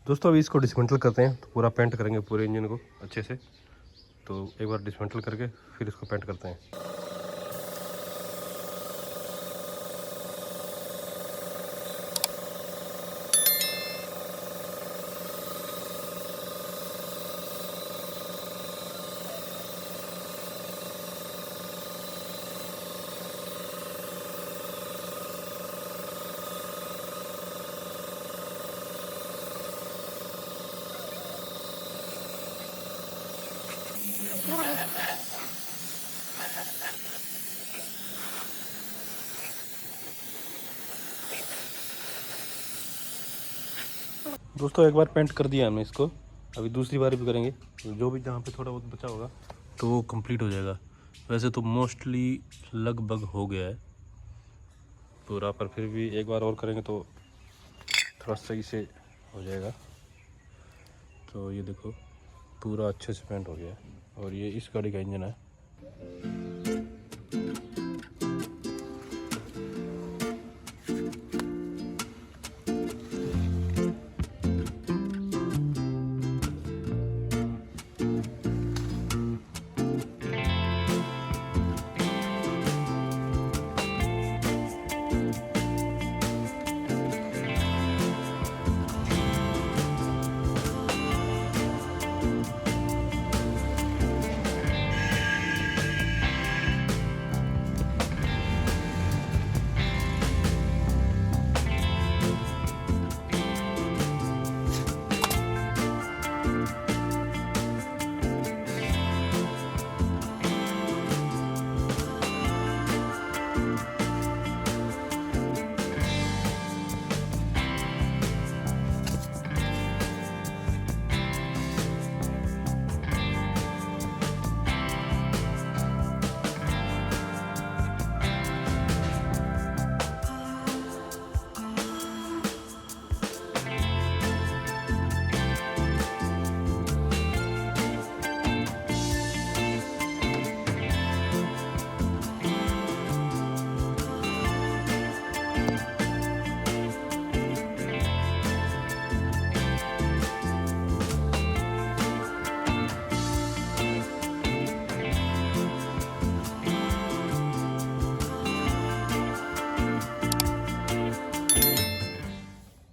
दोस्तों अभी इसको डिसमेंटल करते हैं, तो पूरा पेंट करेंगे पूरे इंजन को अच्छे से। तो एक बार डिसमेंटल करके फिर इसको पेंट करते हैं। दोस्तों एक बार पेंट कर दिया हमने इसको, अभी दूसरी बार भी करेंगे। तो जो भी जहाँ पे थोड़ा बहुत बचा होगा तो वो कंप्लीट हो जाएगा। वैसे तो मोस्टली लगभग हो गया है पूरा, पर फिर भी एक बार और करेंगे तो थोड़ा सही से हो जाएगा। तो ये देखो पूरा अच्छे से पेंट हो गया है, और ये इस गाड़ी का इंजन है।